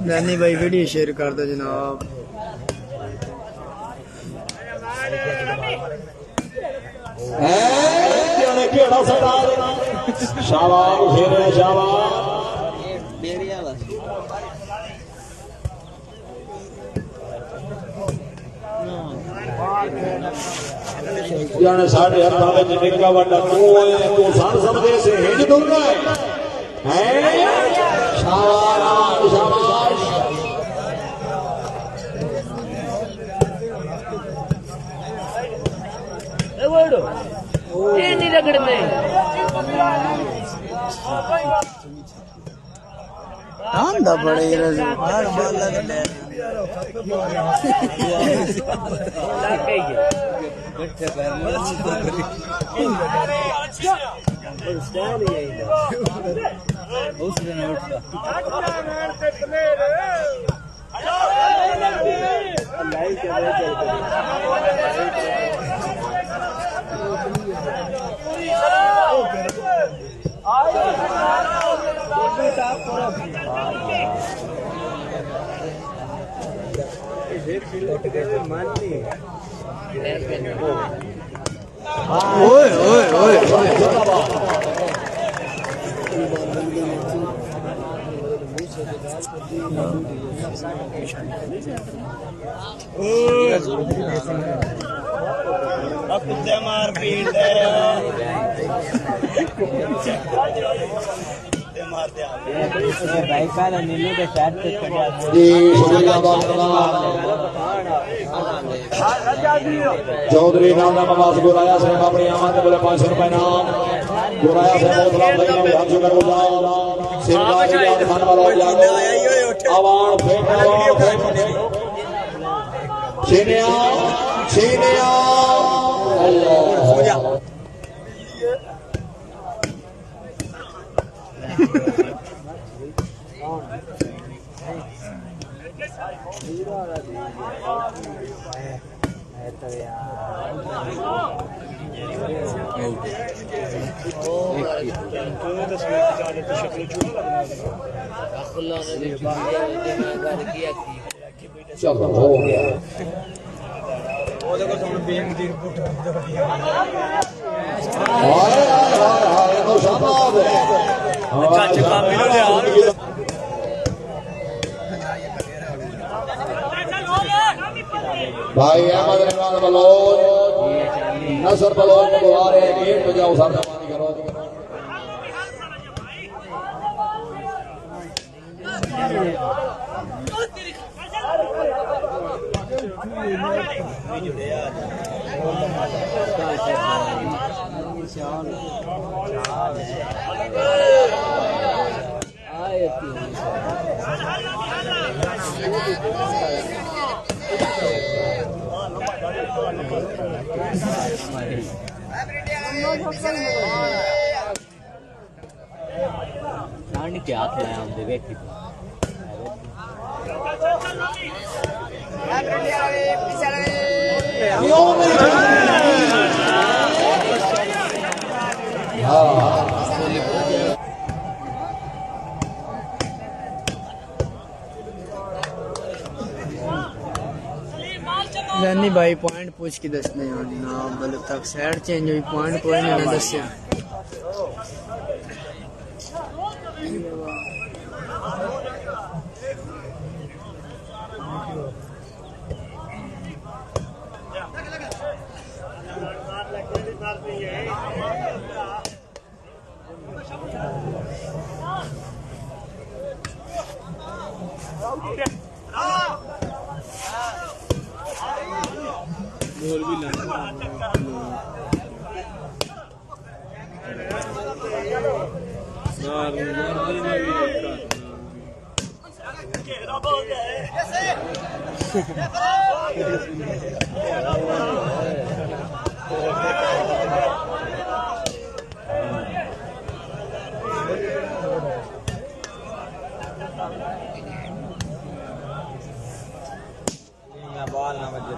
दानी भाई video share कर दो जनाब। जाने साढ़े हत्थों में निक्का वड्डा तू तू सन समझे से हिंज दूंगा है शाबाश शाबाश ये नहीं रगड़ने आंदा बड़े बार बार लगने ओए ओए ओए कुत्ते मार पीट दे भाई पहले नीलू के साथ पे जी शुक्रिया चौधरी नाम का नवाज गुराया से अपनी आमद बोले 500 रुपए नाम गुराया से बहुत लाभ लेना हाथ जुकर हो जाओ सिरदार याद खान वाला याद आवाज फेंक छीनिया छीनिया अल्लाह चलो हो गया भाई अहमद रिजवान बलोच नसर बलोच को बुला रहे हैं गेट पे जाओ सामने पानी करो क्या हाथ लाया हम देवे की दानी भाई पॉइंट पूछ के दसने जनाब बल्ले तक साइड चेंज हुई पॉइंट कोई नहीं दसिया बॉल ना बजे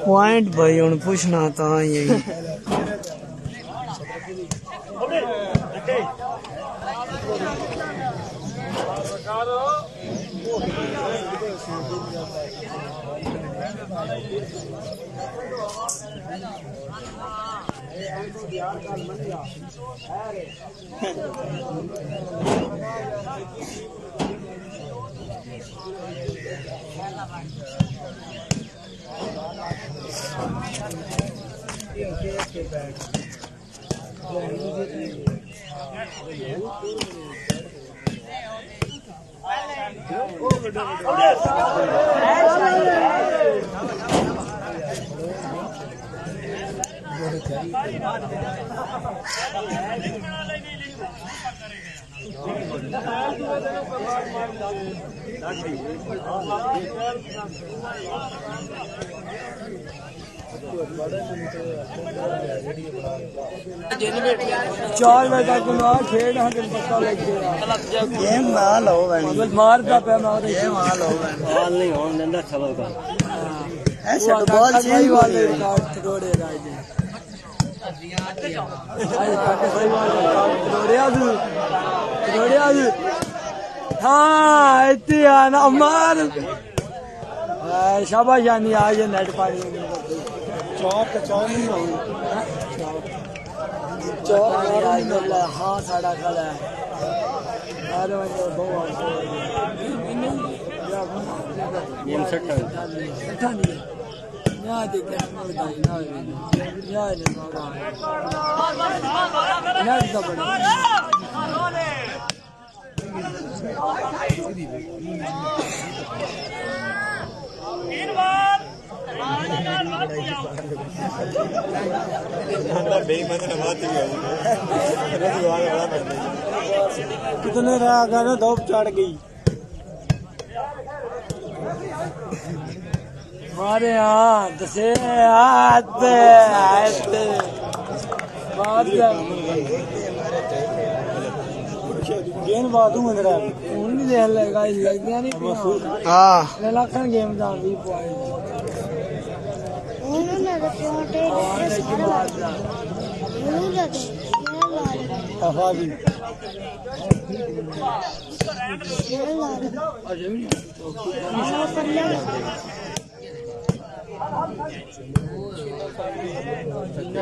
पॉइंट भाई हूँ पूछना था यही चार बजे तक ना खेड पता लग गया गेम माल हो मारता पे गेम माल हो माल नहीं होने देंदा खबर का ऐसे तो बॉल सही वाले रिकॉर्ड तोड़े राजे आई काटे सही वाले रिकॉर्ड तोड़े आज हां इतनी आना मार शाबाश यानी आज नेट पानी चौक नहीं हो हाँ साड़ा खड़ा है कितने रहा धूप चढ़ गई हमारे यहाँ दसे गेम बात हूँ नहीं देख लेगा लग गया नहीं हाँ लखन गेम जा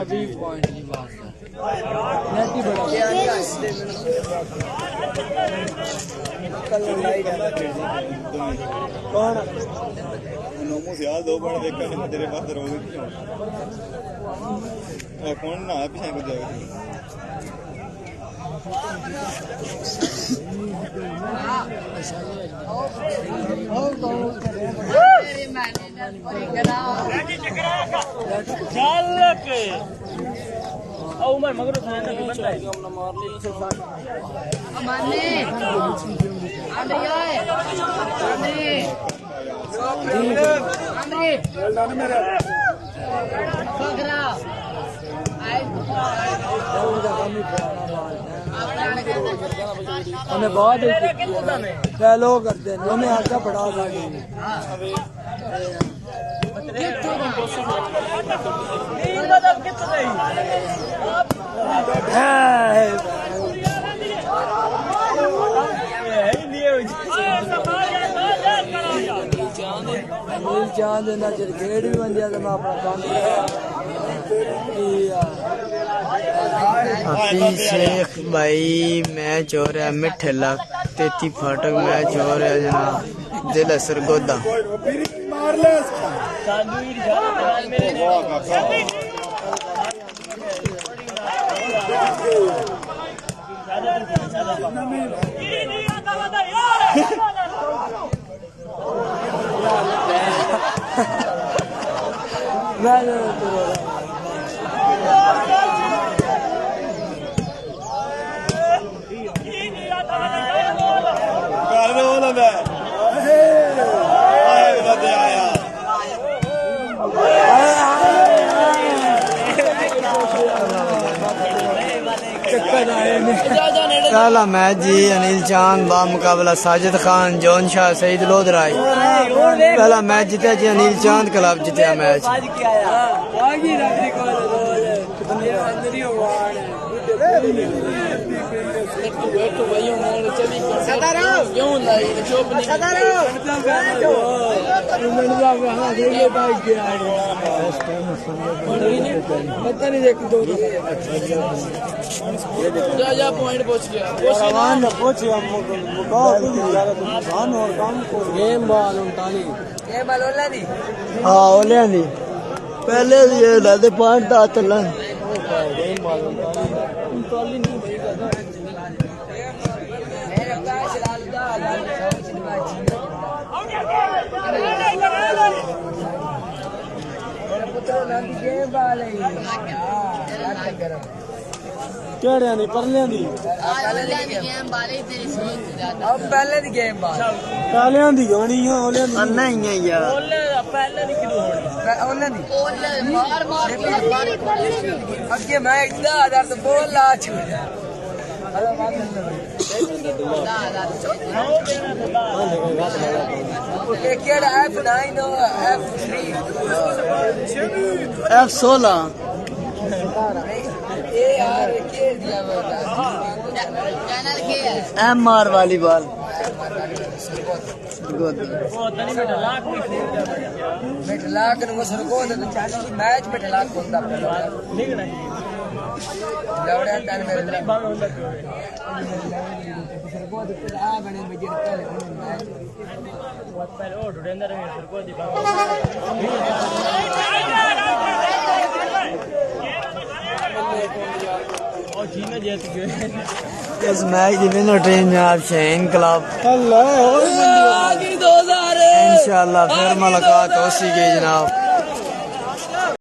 भी पॉइंट की बात कौन नोमो से आज दो बार देखा तेरे पास रहोगे कौन ना पीछे को जाएगा उमर मगर बंदा है हमें बहुत पहलो करते हैं हमें आगे बढ़ा अनिल चांद ना क्रिकेट भी बन जाता मैं अपना काम हाफिज शेख भाई मैच हो रहा है मिठे लाख 33 फाटक मैच हो रहा है जनाब जिला सरगोदा पहला मैच जी अनिल चांद बा मुकाबला साजिद खान जॉन शाह सईद लोधराई पहला मैच जीता जी अनिल चांद क्लब जीता मैच हाँ ओलिया दी पहले ये पॉइंट था चलन केड़े नहीं परले दी पहले दी गेम पहले दी होनी है ओले दी नहीं है यार अगे मैं इतना आधार तो बोल ला F16 MR वाली बॉल मैच में लाख होता इस मैच की विनर टीम जनाब शहीन क्लब इंशाल्लाह फिर मुलाकात हो सी गई जनाब।